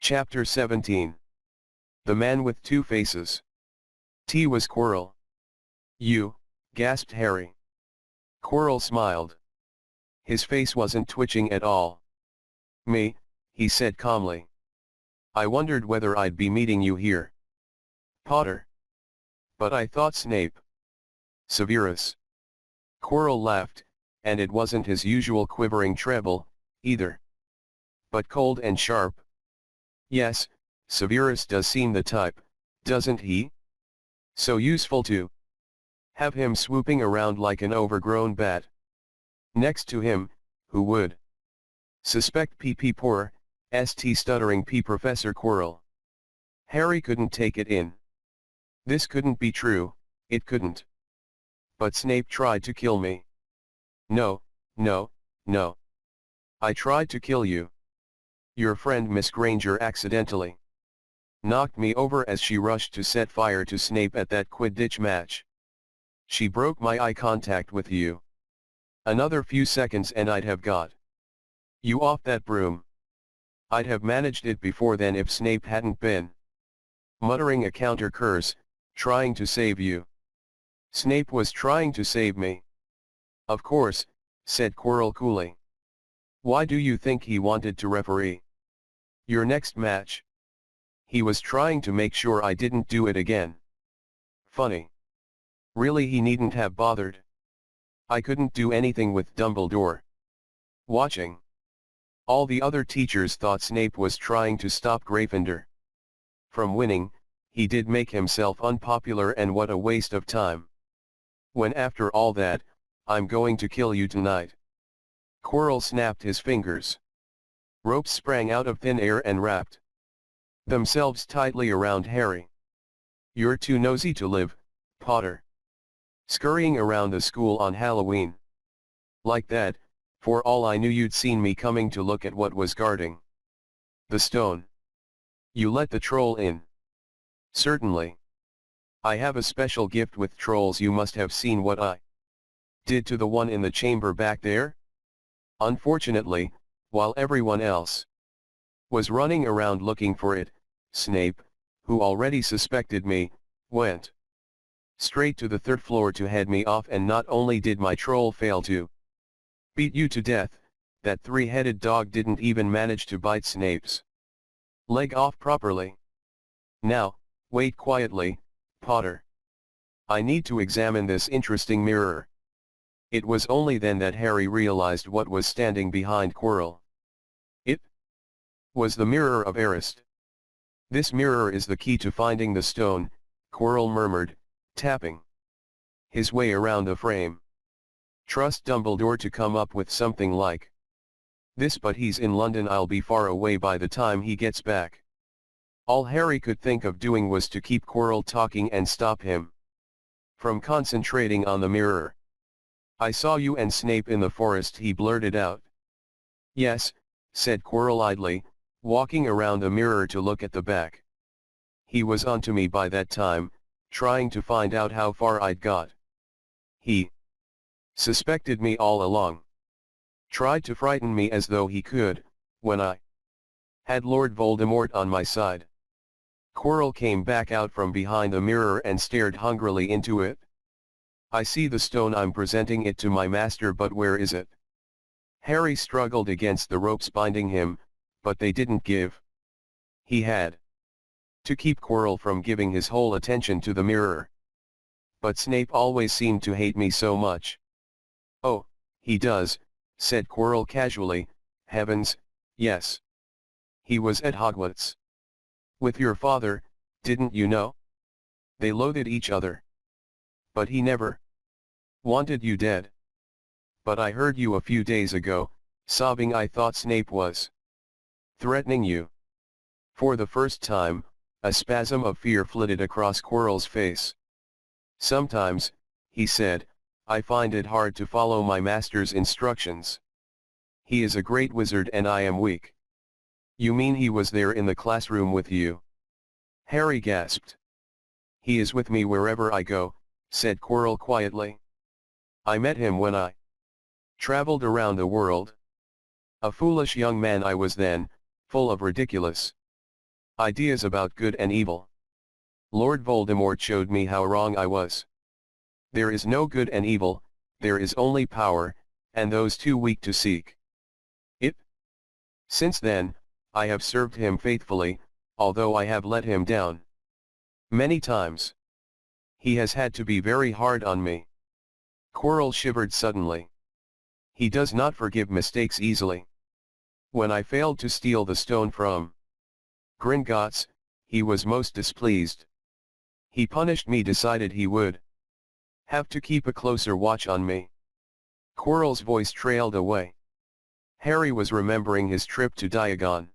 Chapter 17. The Man with Two Faces. T was Quirrell. You, gasped Harry. Quirrell smiled. His face wasn't twitching at all. Me, he said calmly. I wondered whether I'd be meeting you here. Potter. But I thought Snape. Severus. Quirrell laughed, and it wasn't his usual quivering treble, either. But cold and sharp. Yes, Severus does seem the type, doesn't he? So useful to have him swooping around like an overgrown bat. Next to him, who would suspect poor, stuttering Professor Quirrell. Harry couldn't take it in. This couldn't be true, it couldn't. But Snape tried to kill me. No, no, no. I tried to kill you. Your friend Miss Granger accidentally knocked me over as she rushed to set fire to Snape at that Quidditch match. She broke my eye contact with you. Another few seconds and I'd have got you off that broom. I'd have managed it before then if Snape hadn't been muttering a counter curse, trying to save you. Snape was trying to save me. Of course, said Quirrell coolly. Why do you think he wanted to referee your next match? He was trying to make sure I didn't do it again. Funny. Really, he needn't have bothered. I couldn't do anything with Dumbledore watching. All the other teachers thought Snape was trying to stop Gryffindor from winning. He did make himself unpopular, and what a waste of time. When after all that, I'm going to kill you tonight. Quirrell snapped his fingers. Ropes sprang out of thin air and wrapped themselves tightly around Harry. You're too nosy to live, Potter. Scurrying around the school on Halloween like that, for all I knew you'd seen me coming to look at what was guarding the stone. You let the troll in. Certainly. I have a special gift with trolls. You must have seen what I did to the one in the chamber back there. Unfortunately, while everyone else was running around looking for it, Snape, who already suspected me, went straight to the third floor to head me off, and not only did my troll fail to beat you to death, that three-headed dog didn't even manage to bite Snape's leg off properly. Now, wait quietly, Potter. I need to examine this interesting mirror. It was only then that Harry realized what was standing behind Quirrell. It was the mirror of Erist. This mirror is the key to finding the stone, Quirrell murmured, tapping his way around the frame. Trust Dumbledore to come up with something like this, but he's in London. I'll be far away by the time he gets back. All Harry could think of doing was to keep Quirrell talking and stop him from concentrating on the mirror. I saw you and Snape in the forest, he blurted out. Yes, said Quirrell idly, walking around the mirror to look at the back. He was onto me by that time, trying to find out how far I'd got. He suspected me all along. Tried to frighten me as though he could, when I had Lord Voldemort on my side. Quirrell came back out from behind the mirror and stared hungrily into it. I see the stone. I'm presenting it to my master, but where is it? Harry struggled against the ropes binding him, but they didn't give. He had to keep Quirrell from giving his whole attention to the mirror. But Snape always seemed to hate me so much. Oh, he does, said Quirrell casually. Heavens, yes. He was at Hogwarts with your father, didn't you know? They loathed each other. But he never wanted you dead. But I heard you a few days ago, sobbing. I thought Snape was threatening you. For the first time, a spasm of fear flitted across Quirrell's face. Sometimes, he said, I find it hard to follow my master's instructions. He is a great wizard and I am weak. You mean he was there in the classroom with you? Harry gasped. He is with me wherever I go, said Quirrell quietly. I met him when I traveled around the world. A foolish young man I was then, full of ridiculous Ideas about good and evil. Lord Voldemort showed me how wrong I was. There is no good and evil, there is only power, and those too weak to seek it. Since then, I have served him faithfully, although I have let him down many times. He has had to be very hard on me. Quirrell shivered suddenly. He does not forgive mistakes easily. When I failed to steal the stone from Gringotts, he was most displeased. He punished me, decided he would have to keep a closer watch on me. Quirrell's voice trailed away. Harry was remembering his trip to Diagon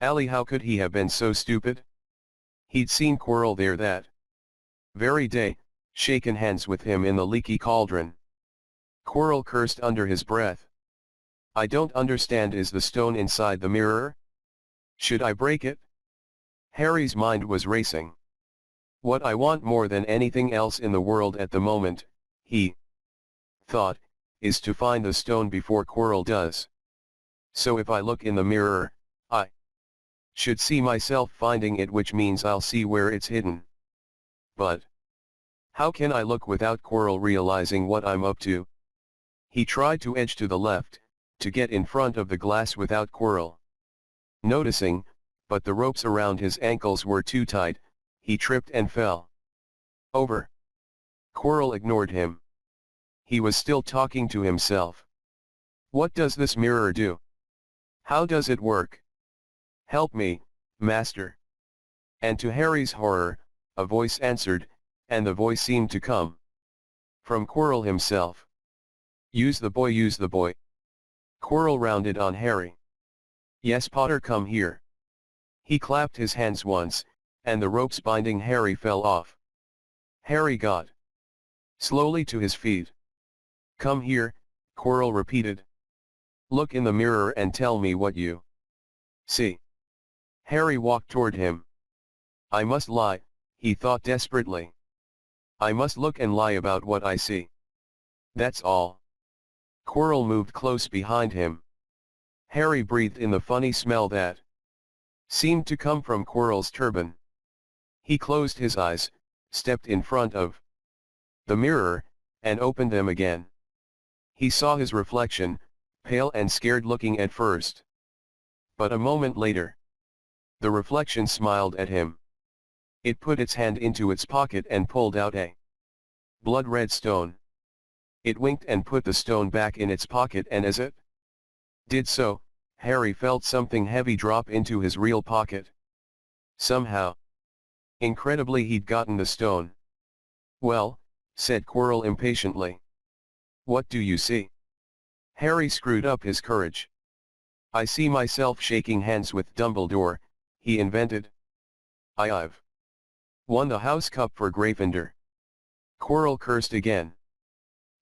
Alley. How could he have been so stupid? He'd seen Quirrell there that very day, shaken hands with him in the leaky cauldron. Quirrell cursed under his breath. I don't understand. Is the stone inside the mirror? Should I break it? Harry's mind was racing. What I want more than anything else in the world at the moment, he thought, is to find the stone before Quirrell does. So if I look in the mirror, I should see myself finding it, which means I'll see where it's hidden. But how can I look without Quirrell realizing what I'm up to? He tried to edge to the left, to get in front of the glass without Quirrell noticing, but the ropes around his ankles were too tight. He tripped and fell over. Quirrell ignored him. He was still talking to himself. What does this mirror do? How does it work? Help me, master. And to Harry's horror, a voice answered, and the voice seemed to come from Quirrell himself. Use the boy, use the boy. Quirrell rounded on Harry. Yes, Potter, come here. He clapped his hands once, and the ropes binding Harry fell off. Harry got slowly to his feet. Come here, Quirrell repeated. Look in the mirror and tell me what you see. Harry walked toward him. I must lie, he thought desperately. I must look and lie about what I see. That's all. Quirrell moved close behind him. Harry breathed in the funny smell that seemed to come from Quirrell's turban. He closed his eyes, stepped in front of the mirror, and opened them again. He saw his reflection, pale and scared looking at first. But a moment later, the reflection smiled at him. It put its hand into its pocket and pulled out a blood-red stone. It winked and put the stone back in its pocket, and as it did so, Harry felt something heavy drop into his real pocket. Somehow, incredibly, he'd gotten the stone. Well, said Quirrell impatiently. What do you see? Harry screwed up his courage. I see myself shaking hands with Dumbledore, he invented. I've won the House Cup for Gryffindor. Quirrell cursed again.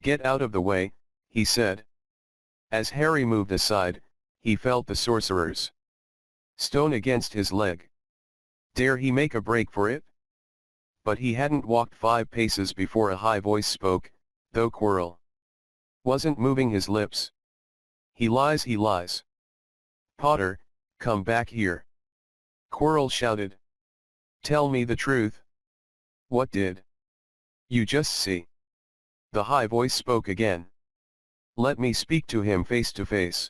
Get out of the way, he said. As Harry moved aside, he felt the Sorcerer's stone against his leg. Dare he make a break for it? But he hadn't walked 5 paces before a high voice spoke, though Quirrell wasn't moving his lips. He lies, he lies. Potter, come back here. Quirrell shouted. Tell me the truth. What did you just see? The high voice spoke again. Let me speak to him face to face.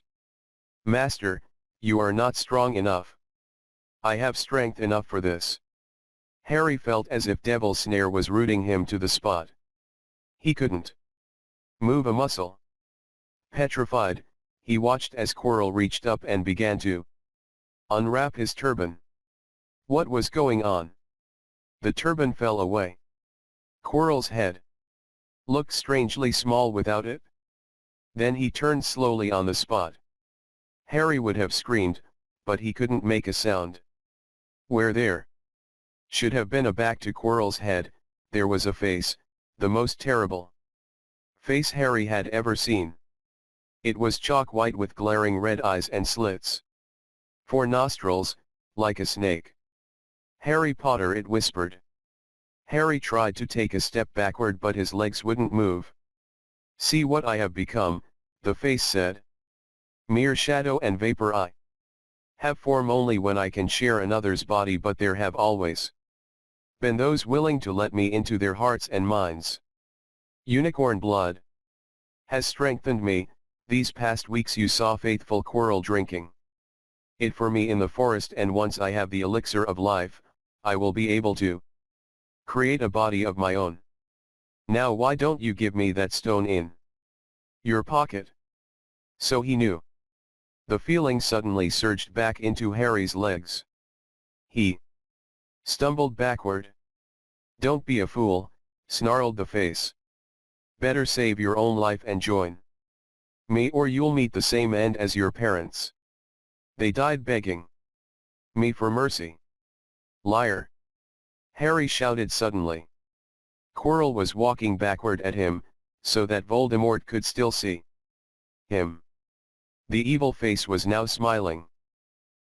Master, you are not strong enough. I have strength enough for this. Harry felt as if Devil's Snare was rooting him to the spot. He couldn't move a muscle. Petrified, he watched as Quirrell reached up and began to unwrap his turban. What was going on? The turban fell away. Quirrell's head looked strangely small without it. Then he turned slowly on the spot. Harry would have screamed, but he couldn't make a sound. Where there should have been a back to Quirrell's head, there was a face, the most terrible face Harry had ever seen. It was chalk white with glaring red eyes and slits for nostrils, like a snake. Harry Potter, it whispered. Harry tried to take a step backward, but his legs wouldn't move. See what I have become, the face said. Mere shadow and vapor I have form only when I can share another's body, but there have always been those willing to let me into their hearts and minds. Unicorn blood has strengthened me. These past weeks you saw faithful Quirrell drinking it for me in the forest, and once I have the elixir of life, I will be able to create a body of my own. Now why don't you give me that stone in your pocket? So he knew. The feeling suddenly surged back into Harry's legs. He stumbled backward. Don't be a fool, snarled the face. Better save your own life and join me, or you'll meet the same end as your parents. They died begging me for mercy. Liar! Harry shouted suddenly. Quirrell was walking backward at him, so that Voldemort could still see him. The evil face was now smiling.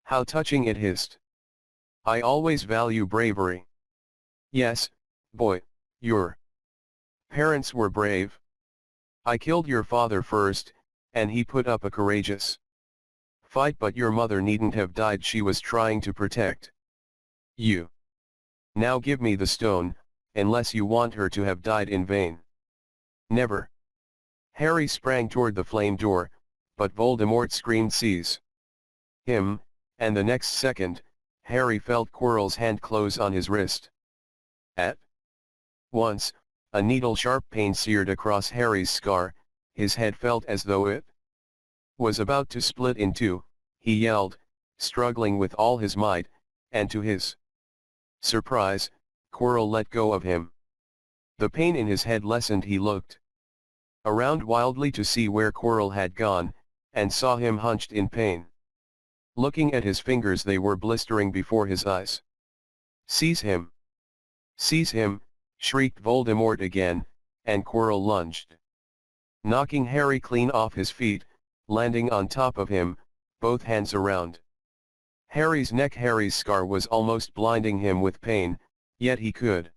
How touching, it hissed. I always value bravery. Yes, boy, your parents were brave. I killed your father first, and he put up a courageous fight, but your mother needn't have died. She was trying to protect you. Now give me the stone, unless you want her to have died in vain. Never. Harry sprang toward the flame door, but Voldemort screamed, "Seize him," and the next second, Harry felt Quirrell's hand close on his wrist. At once, a needle-sharp pain seared across Harry's scar. His head felt as though it was about to split in two. He yelled, struggling with all his might, and to his surprise, Quirrell let go of him. The pain in his head lessened. He looked around wildly to see where Quirrell had gone, and saw him hunched in pain. Looking at his fingers, they were blistering before his eyes. Seize him! Seize him! Shrieked Voldemort again, and Quirrell lunged, knocking Harry clean off his feet, landing on top of him, both hands around Harry's neck. Harry's scar was almost blinding him with pain, yet he could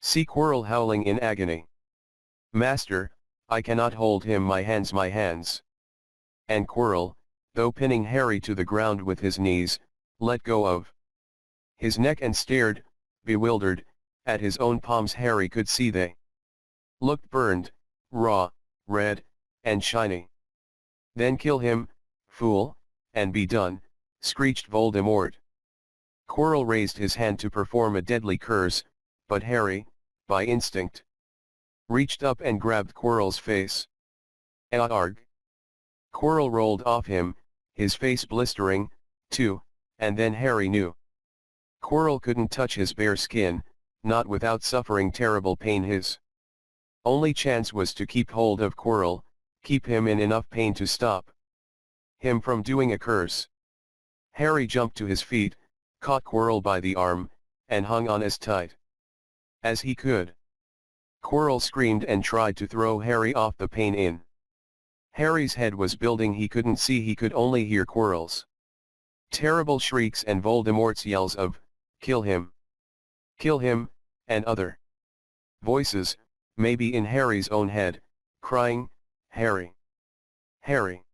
see Quirrell howling in agony. Master, I cannot hold him, my hands, my hands. And Quirrell, though pinning Harry to the ground with his knees, let go of his neck and stared, bewildered, at his own palms. Harry could see they looked burned, raw, red, and shiny. Then kill him, fool, and be done, screeched Voldemort. Quirrell raised his hand to perform a deadly curse, but Harry, by instinct, reached up and grabbed Quirrell's face. Arg! Quirrell rolled off him, his face blistering, too, and then Harry knew. Quirrell couldn't touch his bare skin, not without suffering terrible pain. His only chance was to keep hold of Quirrell, keep him in enough pain to stop him from doing a curse. Harry jumped to his feet, caught Quirrell by the arm, and hung on as tight as he could. Quirrell screamed and tried to throw Harry off the pain in. Harry's head was building. He couldn't see, he could only hear Quirrell's terrible shrieks and Voldemort's yells of, kill him, and other voices, maybe in Harry's own head, crying, Harry, Harry.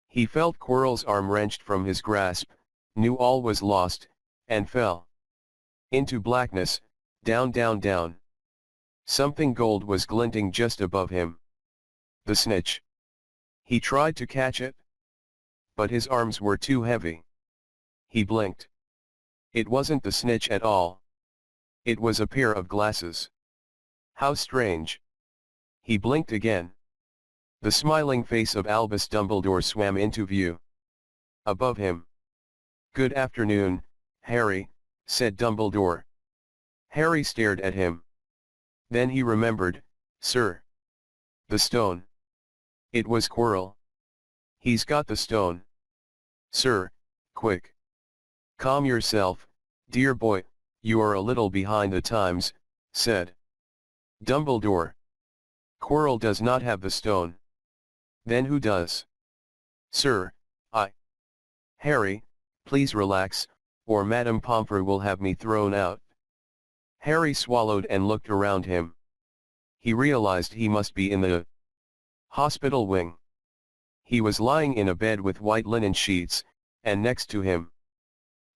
He felt Quirrell's arm wrenched from his grasp, knew all was lost, and fell into blackness, down, down, down. Something gold was glinting just above him. The snitch. He tried to catch it, but his arms were too heavy. He blinked. It wasn't the snitch at all. It was a pair of glasses. How strange. He blinked again. The smiling face of Albus Dumbledore swam into view above him. Good afternoon, Harry, said Dumbledore. Harry stared at him. Then he remembered, sir. The stone. It was Quirrell. He's got the stone. Sir, quick. Calm yourself, dear boy, you are a little behind the times, said Dumbledore. Quirrell does not have the stone. Then who does? Sir, I. Harry, please relax, or Madame Pomfrey will have me thrown out. Harry swallowed and looked around him. He realized he must be in the hospital wing. He was lying in a bed with white linen sheets, and next to him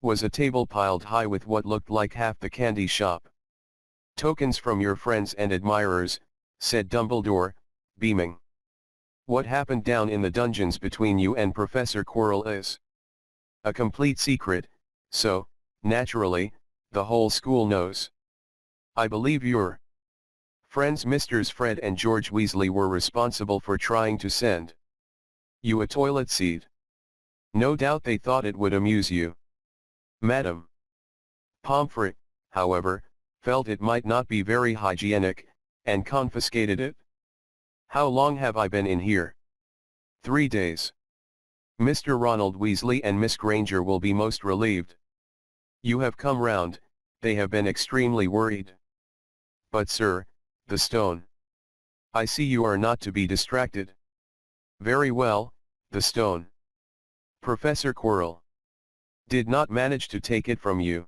was a table piled high with what looked like half the candy shop. "Tokens from your friends and admirers," said Dumbledore, beaming. "What happened down in the dungeons between you and Professor Quirrell is a complete secret, so, naturally, the whole school knows. I believe your friends Misters Fred and George Weasley were responsible for trying to send you a toilet seat. No doubt they thought it would amuse you. Madame Pomfrey, however, felt it might not be very hygienic, and confiscated it. How long have I been in here?" 3 days. Mr. Ronald Weasley and Miss Granger will be most relieved. You have come round, they have been extremely worried. But sir, the stone. I see you are not to be distracted. Very well, the stone. Professor Quirrell did not manage to take it from you.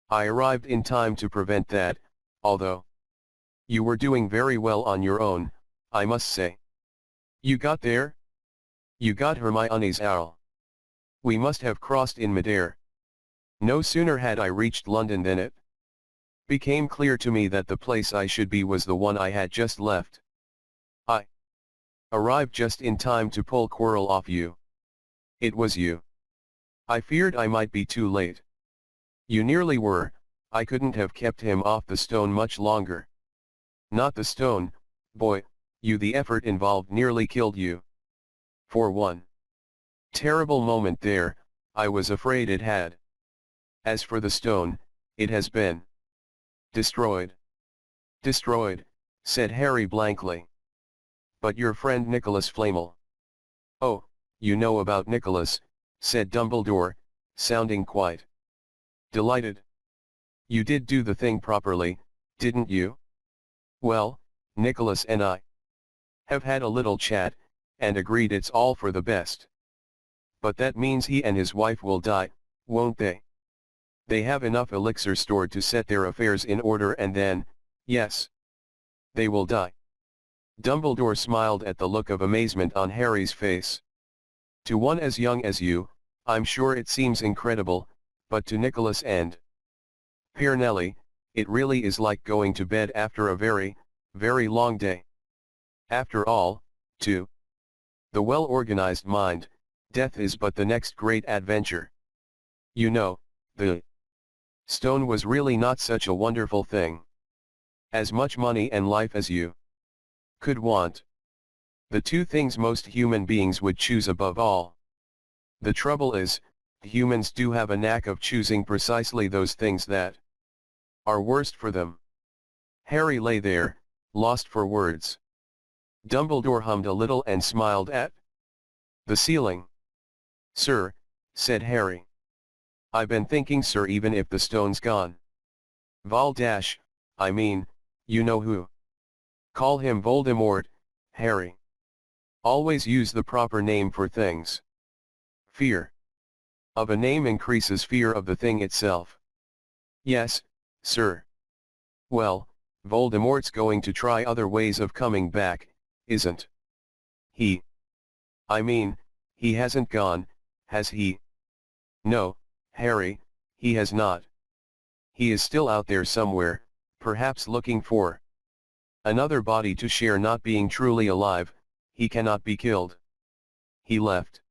I arrived in time to prevent that, although you were doing very well on your own, I must say. You got there? You got Hermione's owl. We must have crossed in midair. No sooner had I reached London than it became clear to me that the place I should be was the one I had just left. I arrived just in time to pull Quirrell off you. It was you. I feared I might be too late. You nearly were. I couldn't have kept him off the stone much longer. Not the stone, boy, the effort involved nearly killed you. For one terrible moment there, I was afraid it had. As for the stone, it has been destroyed. Destroyed, said Harry blankly. But your friend Nicholas Flamel. Oh, you know about Nicholas, said Dumbledore, sounding quite delighted. You did do the thing properly, didn't you? Well, Nicholas and I have had a little chat, and agreed it's all for the best. But that means he and his wife will die, won't they? They have enough elixir stored to set their affairs in order and then, yes, they will die. Dumbledore smiled at the look of amazement on Harry's face. To one as young as you, I'm sure it seems incredible, but to Nicholas and Piernelli, it really is like going to bed after a very, very long day. After all, to the well-organized mind, death is but the next great adventure. You know, the stone was really not such a wonderful thing. As much money and life as you could want. The two things most human beings would choose above all. The trouble is, humans do have a knack of choosing precisely those things that are worst for them. Harry lay there, lost for words. Dumbledore hummed a little and smiled at the ceiling. Sir, said Harry. I've been thinking, sir, even if the stone's gone. I mean, you know who. Call him Voldemort, Harry. Always use the proper name for things. Fear of a name increases fear of the thing itself. Yes, sir. Well, Voldemort's going to try other ways of coming back, isn't he? I mean, he hasn't gone, has he? No, Harry, he has not. He is still out there somewhere, perhaps looking for another body to share. Not being truly alive, he cannot be killed. He left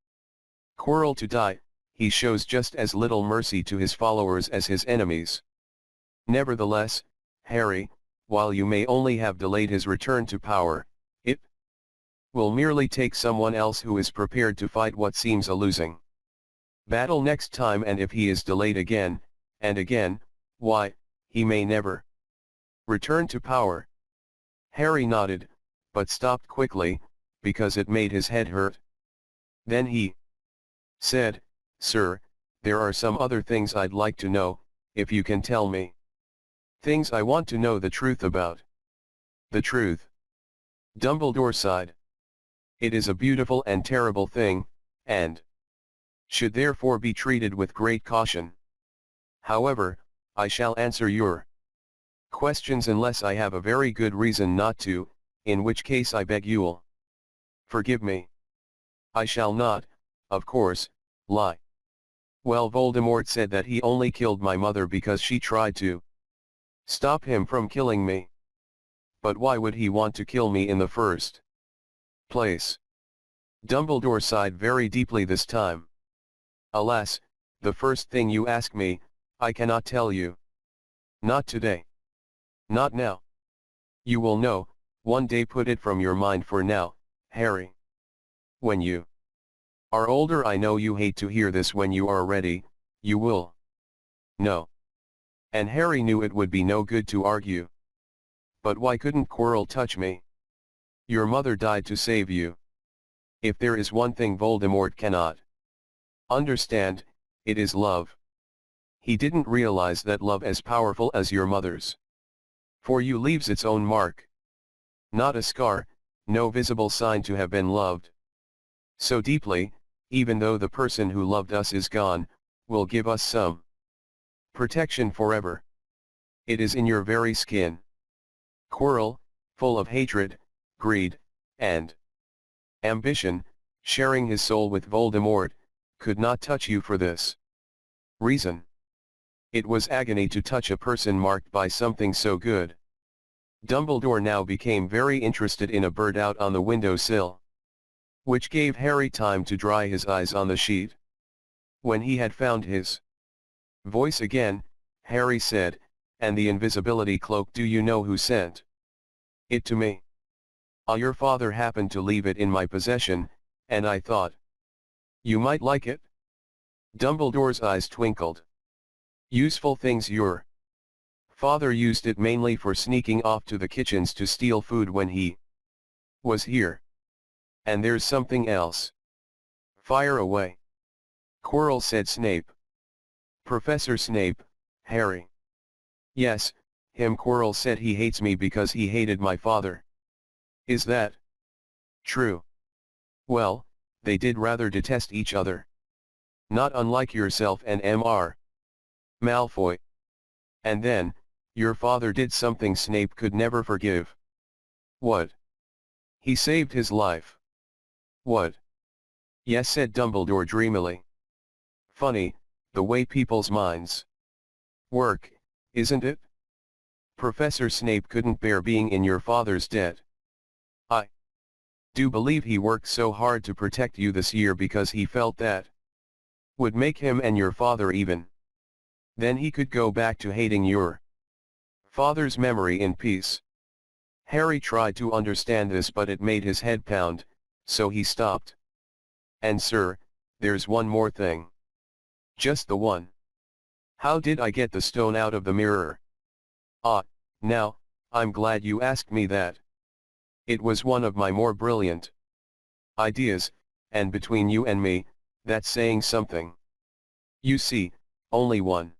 Quirrell to die. He shows just as little mercy to his followers as his enemies. Nevertheless, Harry, while you may only have delayed his return to power, it will merely take someone else who is prepared to fight what seems a losing battle next time, and if he is delayed again, and again, why, he may never return to power. Harry nodded, but stopped quickly, because it made his head hurt. Then he said, Sir, there are some other things I'd like to know, if you can tell me. Things I want to know the truth about. The truth. Dumbledore sighed. It is a beautiful and terrible thing, and should therefore be treated with great caution. However, I shall answer your questions unless I have a very good reason not to, in which case I beg you'll forgive me. I shall not, of course, lie Well, Voldemort said that he only killed my mother because she tried to stop him from killing me. But why would he want to kill me in the first place? Dumbledore sighed very deeply this time. Alas, the first thing you ask me, I cannot tell you. Not today. Not now. You will know, one day. Put it from your mind for now, Harry. When you are older, I know you hate to hear this, when you are ready, you will know. And Harry knew it would be no good to argue. But why couldn't Quirrell touch me? Your mother died to save you. If there is one thing Voldemort cannot understand, it is love. He didn't realize that love as powerful as your mother's for you leaves its own mark. Not a scar, no visible sign to have been loved so deeply, even though the person who loved us is gone, will give us some protection forever. It is in your very skin. Quirrell, full of hatred, greed, and ambition, sharing his soul with Voldemort, could not touch you for this reason. It was agony to touch a person marked by something so good. Dumbledore now became very interested in a bird out on the windowsill, which gave Harry time to dry his eyes on the sheet. When he had found his voice again, Harry said, "And the invisibility cloak, do you know who sent it to me?" "Ah, your father happened to leave it in my possession, and I thought you might like it." Dumbledore's eyes twinkled. "Useful things. Your father used it mainly for sneaking off to the kitchens to steal food when he was here. And there's something else." "Fire away." Quirrell said. "Snape." "Professor Snape, Harry." "Yes, him." Quirrell said. "He hates me because he hated my father." "Is that true?" "Well, they did rather detest each other. Not unlike yourself and Mr. Malfoy. And then, your father did something Snape could never forgive." "What?" "He saved his life." "What?" "Yes," said Dumbledore dreamily. "Funny, the way people's minds work, isn't it? Professor Snape couldn't bear being in your father's debt. I do believe he worked so hard to protect you this year because he felt that would make him and your father even. Then he could go back to hating your father's memory in peace." Harry tried to understand this, but it made his head pound, so he stopped. "And sir, there's one more thing." "Just the one?" "How did I get the stone out of the mirror?" "Ah, now, I'm glad you asked me that. It was one of my more brilliant ideas, and between you and me, that's saying something. You see, only one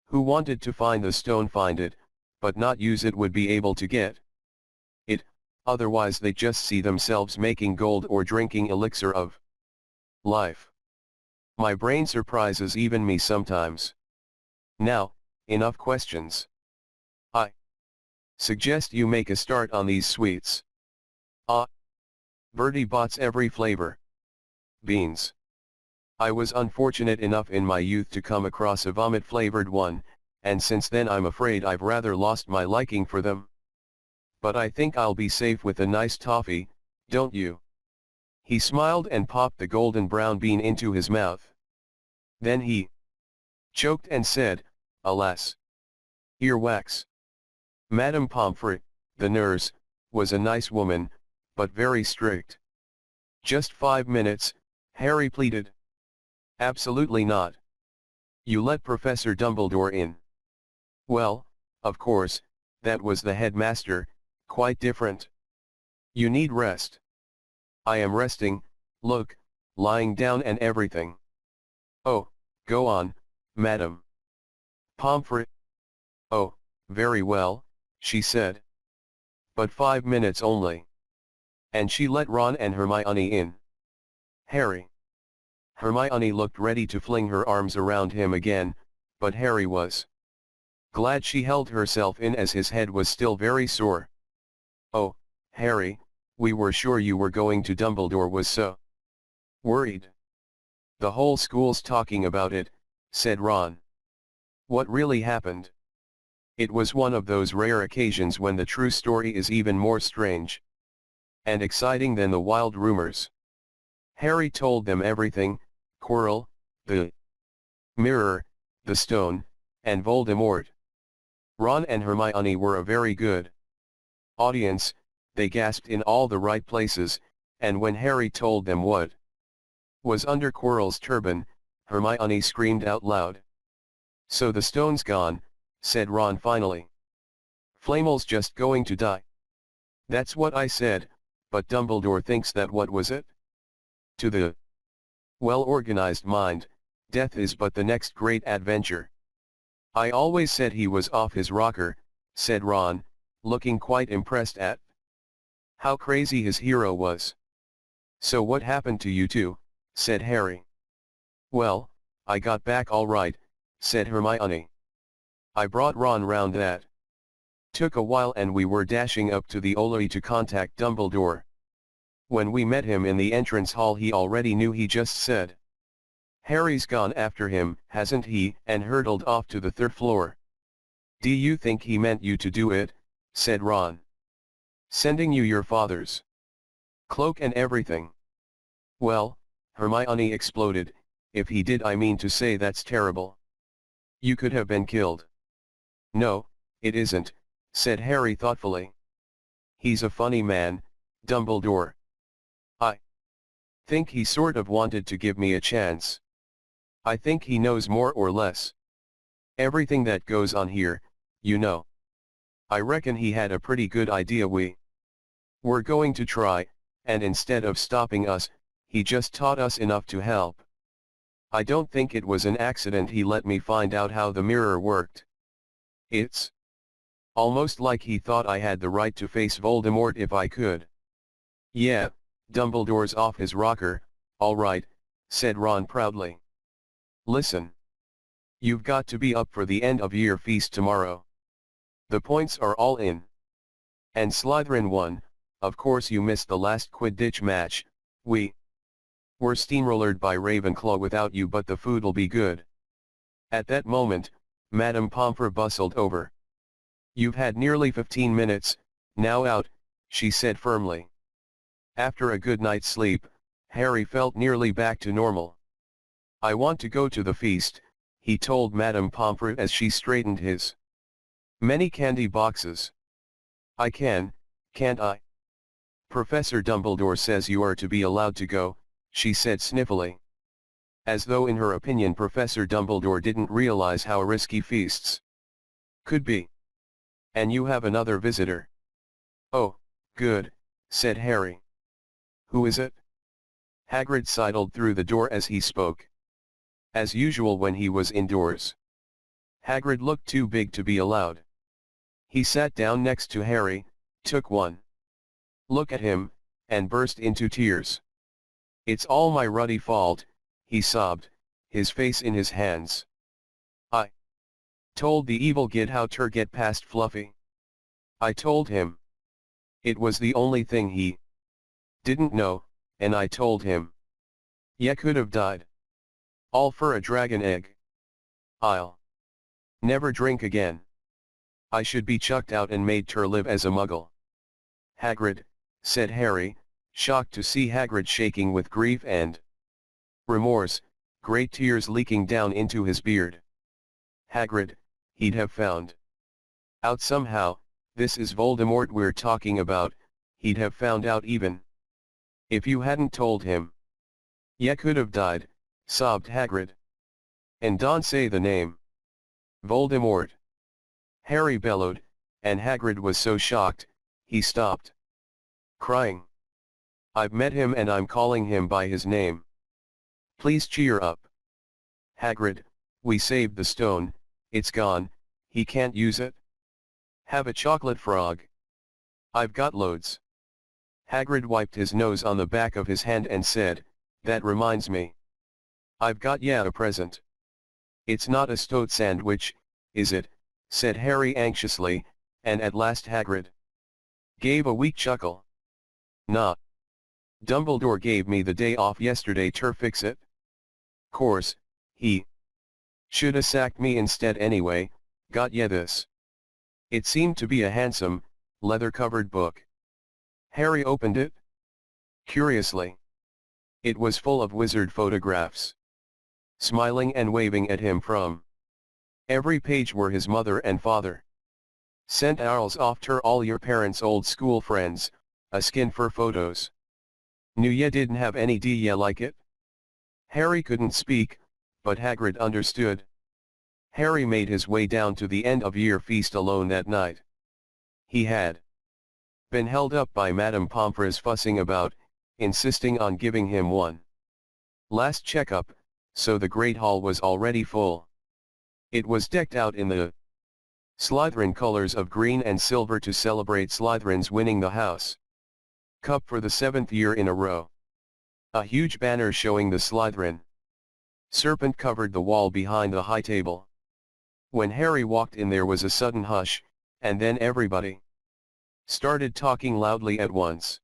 who wanted to find the stone find it, but not use it would be able to get it, otherwise they just see themselves making gold or drinking elixir of life. My brain surprises even me sometimes. Now, enough questions. I suggest you make a start on these sweets." "Ah, Bertie bots every flavor. Beans. I was unfortunate enough in my youth to come across a vomit-flavored one, and since then I'm afraid I've rather lost my liking for them. But I think I'll be safe with a nice toffee, don't you?" He smiled and popped the golden brown bean into his mouth. Then he choked and said, "Alas! Earwax." Madame Pomfrey, the nurse, was a nice woman, but very strict. "Just 5 minutes, Harry pleaded. "Absolutely not. You let Professor Dumbledore in." "Well, of course, that was the headmaster, quite different. You need rest." "I am resting, look, lying down and everything." "Oh, go on, Madame Pomfrey." "Oh, very well," she said. "But 5 minutes only." And she let Ron and Hermione in. "Harry." Hermione looked ready to fling her arms around him again, but Harry was glad she held herself in as his head was still very sore. "Oh, Harry, we were sure you were going to. Dumbledore was so worried." The whole school's talking about it, said Ron. What really happened? It was one of those rare occasions when the true story is even more strange and exciting than the wild rumors. Harry told them everything: Quirrell, the mirror, the stone, and Voldemort. Ron and Hermione were a very good audience. They gasped in all the right places, and when Harry told them what was under Quirrell's turban, Hermione screamed out loud. So the stone's gone, said Ron finally. Flamel's just going to die. That's what I said, but Dumbledore thinks that what was it? To the well-organized mind, death is but the next great adventure. I always said he was off his rocker, said Ron, looking quite impressed at how crazy his hero was. So what happened to you two? Said Harry. Well, I got back all right, said Hermione. I brought Ron round that. Took a while and we were dashing up to the Ollie to contact Dumbledore. When we met him in the entrance hall he already knew. He just said, Harry's gone after him, hasn't he, and hurtled off to the third floor. Do you think he meant you to do it? Said Ron. Sending you your father's cloak and everything. Well, Hermione exploded, if he did, I mean to say that's terrible. You could have been killed. No, it isn't, said Harry thoughtfully. He's a funny man, Dumbledore. I think he sort of wanted to give me a chance. I think he knows more or less everything that goes on here, you know. I reckon he had a pretty good idea we were going to try, and instead of stopping us, he just taught us enough to help. I don't think it was an accident he let me find out how the mirror worked. It's almost like he thought I had the right to face Voldemort if I could. Yeah, Dumbledore's off his rocker, all right, said Ron proudly. Listen. You've got to be up for the end-of-year feast tomorrow. The points are all in. And Slytherin won. Of course you missed the last Quidditch match. We were steamrollered by Ravenclaw without you, but the food'll be good. At that moment, Madame Pomfrey bustled over. You've had nearly 15 minutes, now out, she said firmly. After a good night's sleep, Harry felt nearly back to normal. I want to go to the feast, he told Madame Pomfrey as she straightened his many candy boxes. I can, can't I? Professor Dumbledore says you are to be allowed to go, she said sniffily. As though in her opinion Professor Dumbledore didn't realize how risky feasts could be. And you have another visitor. Oh, good, said Harry. Who is it? Hagrid sidled through the door as he spoke. As usual when he was indoors, Hagrid looked too big to be allowed. He sat down next to Harry, took one look at him, and burst into tears. It's all my ruddy fault, he sobbed, his face in his hands. I told the evil git how ter get past Fluffy. I told him. It was the only thing he didn't know, and I told him. Ya could have died. All for a dragon egg. I'll never drink again. I should be chucked out and made ter live as a muggle. Hagrid, said Harry, shocked to see Hagrid shaking with grief and remorse, great tears leaking down into his beard. Hagrid, he'd have found out somehow. This is Voldemort we're talking about. He'd have found out even if you hadn't told him. Ya could have died, sobbed Hagrid. And don't say the name. Voldemort. Harry bellowed, and Hagrid was so shocked, he stopped crying. I've met him and I'm calling him by his name. Please cheer up. Hagrid, we saved the stone, it's gone, he can't use it. Have a chocolate frog. I've got loads. Hagrid wiped his nose on the back of his hand and said, that reminds me. I've got ya a present. It's not a stoat sandwich, is it? Said Harry anxiously, and at last Hagrid gave a weak chuckle. Nah. Dumbledore gave me the day off yesterday ter fix it. Course, he shoulda sacked me instead anyway, got ya this. It seemed to be a handsome, leather-covered book. Harry opened it curiously. It was full of wizard photographs. Smiling and waving at him from every page were his mother and father. Sent owls off ter all your parents' old school friends, a skin for photos. Knew ya didn't have any d ya like it? Harry couldn't speak, but Hagrid understood. Harry made his way down to the end-of-year feast alone that night. He had been held up by Madame Pomfrey's fussing about, insisting on giving him one last checkup, so the Great Hall was already full. It was decked out in the Slytherin colors of green and silver to celebrate Slytherins winning the House Cup for the 7th year in a row. A huge banner showing the Slytherin serpent covered the wall behind the high table. When Harry walked in there was a sudden hush, and then everybody started talking loudly at once.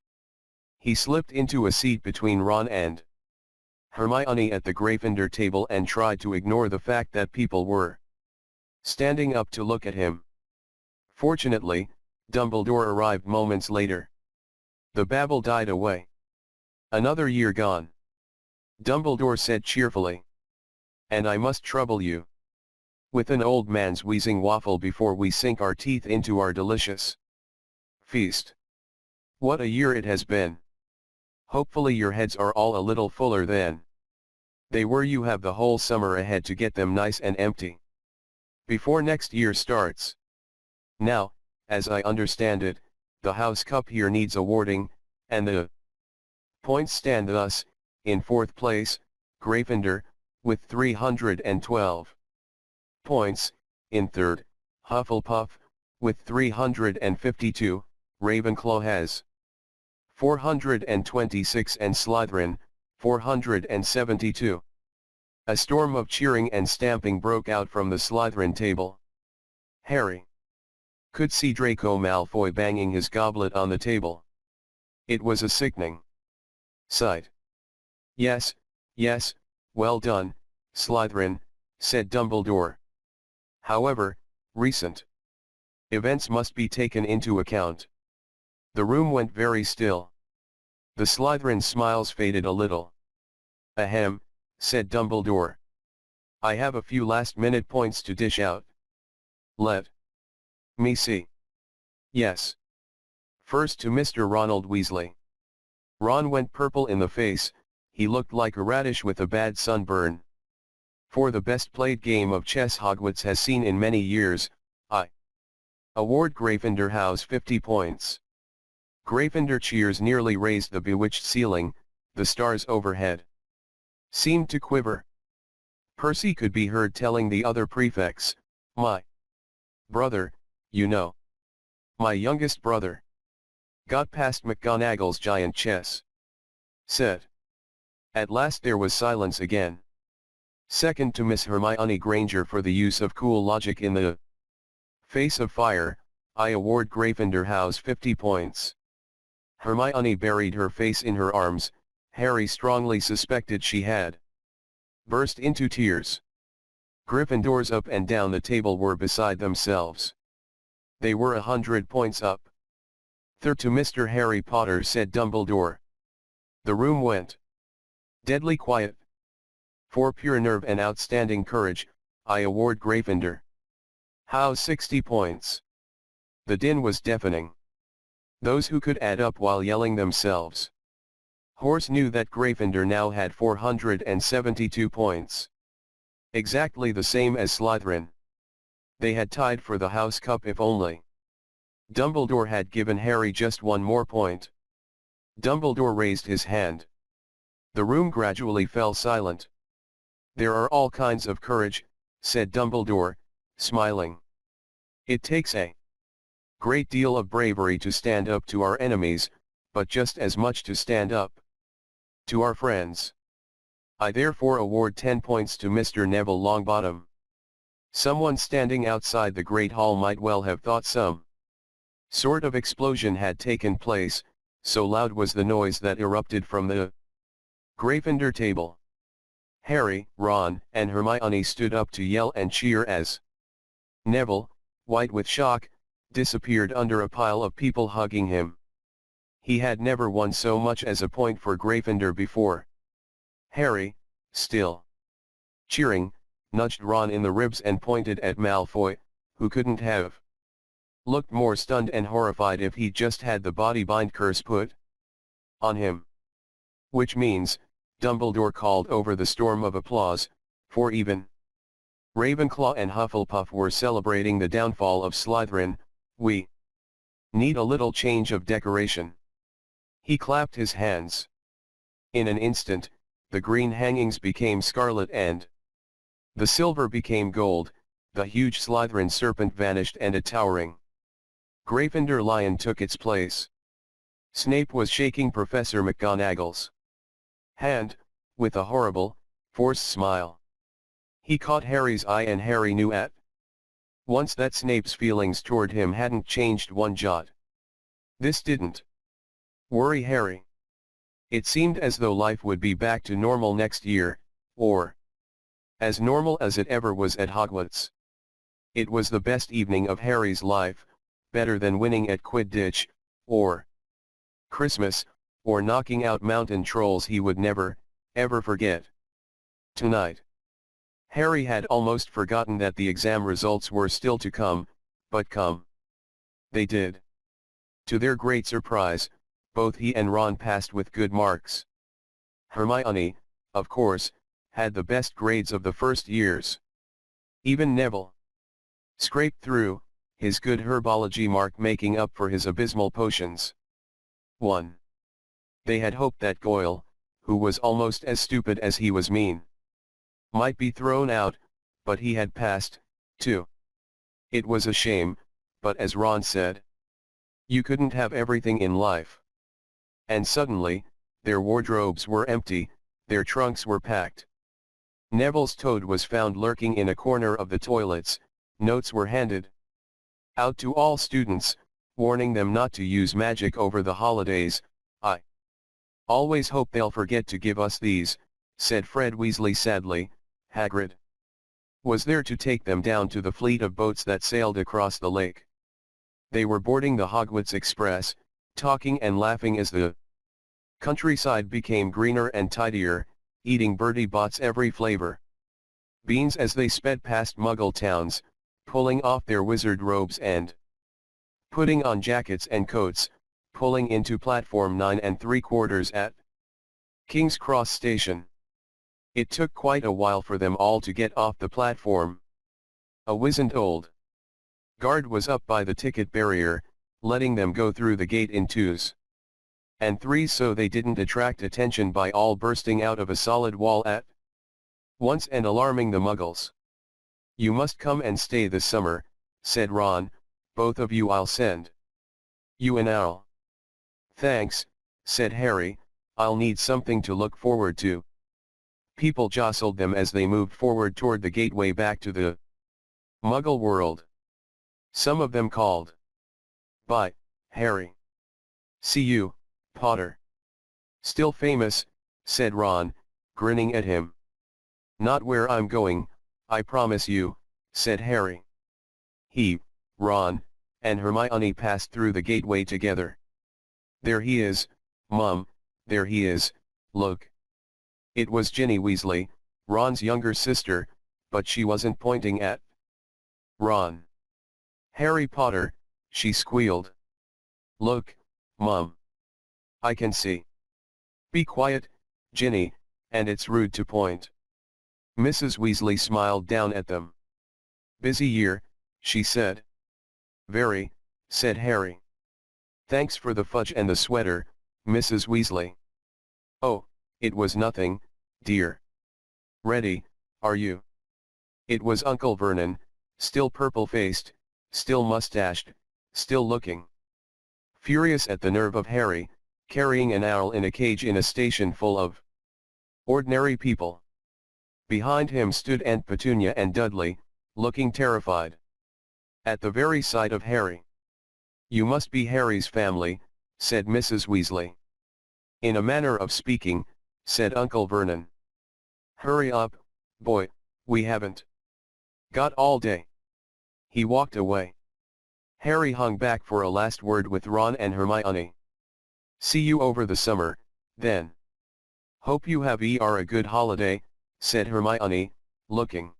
He slipped into a seat between Ron and Hermione at the Gryffindor table and tried to ignore the fact that people were standing up to look at him. Fortunately, Dumbledore arrived moments later. The babble died away. Another year gone. Dumbledore said cheerfully. And I must trouble you with an old man's wheezing waffle before we sink our teeth into our delicious feast. What a year it has been. Hopefully your heads are all a little fuller than they were. You have the whole summer ahead to get them nice and empty before next year starts. Now, as I understand it, the House Cup here needs awarding, and the points stand thus: in 4th place, Gryffindor, with 312 points, in 3rd, Hufflepuff, with 352, Ravenclaw has 426 and Slytherin, 472. A storm of cheering and stamping broke out from the Slytherin table. Harry could see Draco Malfoy banging his goblet on the table. It was a sickening sight. Yes, yes, well done, Slytherin, said Dumbledore. However, recent events must be taken into account. The room went very still. The Slytherin smiles faded a little. Ahem, said Dumbledore. I have a few last-minute points to dish out. Let me see. Yes. First to Mr. Ronald Weasley. Ron went purple in the face. He looked like a radish with a bad sunburn. For the best played game of chess Hogwarts has seen in many years, I award Gryffindor House 50 points. Gryffindor cheers nearly raised the bewitched ceiling. The stars overhead seemed to quiver. Percy could be heard telling the other prefects, my brother, you know. My youngest brother. Got past McGonagall's giant chess set. At last there was silence again. Second to Miss Hermione Granger for the use of cool logic in the face of fire, I award Gryffindor House 50 points. Hermione buried her face in her arms. Harry strongly suspected she had burst into tears. Gryffindors up and down the table were beside themselves. They were 100 points up. Third to Mr. Harry Potter, said Dumbledore. The room went deadly quiet. For pure nerve and outstanding courage, I award Gryffindor House 60 points. The din was deafening. Those who could add up while yelling themselves hoarse knew that Gryffindor now had 472 points. Exactly the same as Slytherin. They had tied for the House Cup if only Dumbledore had given Harry just one more point. Dumbledore raised his hand. The room gradually fell silent. There are all kinds of courage, said Dumbledore, smiling. It takes a great deal of bravery to stand up to our enemies, but just as much to stand up to our friends. I therefore award 10 points to Mr. Neville Longbottom. Someone standing outside the Great Hall might well have thought some sort of explosion had taken place, so loud was the noise that erupted from the Gryffindor table. Harry, Ron, and Hermione stood up to yell and cheer as Neville, white with shock, disappeared under a pile of people hugging him. He had never won so much as a point for Gryffindor before. Harry, still cheering, nudged Ron in the ribs and pointed at Malfoy, who couldn't have looked more stunned and horrified if he just had the body bind curse put on him. Which means, Dumbledore called over the storm of applause, for even Ravenclaw and Hufflepuff were celebrating the downfall of Slytherin. We need a little change of decoration. He clapped his hands. In an instant, the green hangings became scarlet and the silver became gold, the huge Slytherin serpent vanished and a towering Gryffindor lion took its place. Snape was shaking Professor McGonagall's hand, with a horrible, forced smile. He caught Harry's eye and Harry knew at once that Snape's feelings toward him hadn't changed one jot. This didn't worry Harry. It seemed as though life would be back to normal next year, or as normal as it ever was at Hogwarts. It was the best evening of Harry's life, better than winning at Quidditch, or Christmas, or knocking out mountain trolls he would never, ever forget. Tonight. Harry had almost forgotten that the exam results were still to come, but come. They did. To their great surprise, both he and Ron passed with good marks. Hermione, of course, had the best grades of the first years. Even Neville scraped through, his good herbology mark making up for his abysmal potions. 1. They had hoped that Goyle, who was almost as stupid as he was mean, might be thrown out, but he had passed. 2. It was a shame, but as Ron said, you couldn't have everything in life. And suddenly, their wardrobes were empty, their trunks were packed. Neville's toad was found lurking in a corner of the toilets. Notes were handed out to all students, warning them not to use magic over the holidays. I always hope they'll forget to give us these, said Fred Weasley sadly. Hagrid was there to take them down to the fleet of boats that sailed across the lake. They were boarding the Hogwarts Express, talking and laughing as the countryside became greener and tidier, eating Bertie Bott's every flavor. Beans as they sped past Muggle towns, pulling off their wizard robes and putting on jackets and coats, pulling into platform 9 3/4 at King's Cross Station. It took quite a while for them all to get off the platform. A wizened old guard was up by the ticket barrier, letting them go through the gate in 2s and 3s so they didn't attract attention by all bursting out of a solid wall at once and alarming the Muggles. You must come and stay this summer, said Ron, both of you I'll send. You and Al. Thanks, said Harry, I'll need something to look forward to. People jostled them as they moved forward toward the gateway back to the Muggle world. Some of them called. Bye, Harry. See you, Potter. Still famous, said Ron, grinning at him. Not where I'm going, I promise you, said Harry. He, Ron, and Hermione passed through the gateway together. There he is, Mum, there he is, look. It was Ginny Weasley, Ron's younger sister, but she wasn't pointing at Ron. Harry Potter, she squealed. Look, Mum. I can see. Be quiet, Ginny, and it's rude to point. Mrs. Weasley smiled down at them. Busy year, she said. Very, said Harry. Thanks for the fudge and the sweater, Mrs. Weasley. Oh, it was nothing, dear. Ready, are you? It was Uncle Vernon, still purple-faced, still mustached, still looking furious at the nerve of Harry, carrying an owl in a cage in a station full of ordinary people. Behind him stood Aunt Petunia and Dudley, looking terrified at the very sight of Harry. You must be Harry's family, said Mrs. Weasley. In a manner of speaking, said Uncle Vernon. Hurry up, boy, we haven't got all day. He walked away. Harry hung back for a last word with Ron and Hermione. See you over the summer, then. Hope you have a good holiday, said Hermione, looking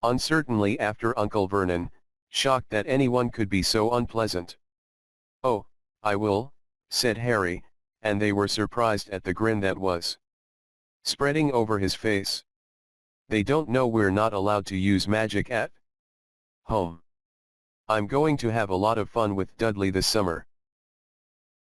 uncertainly after Uncle Vernon, shocked that anyone could be so unpleasant. Oh, I will, said Harry, and they were surprised at the grin that was spreading over his face. They don't know we're not allowed to use magic at home. I'm going to have a lot of fun with Dudley this summer.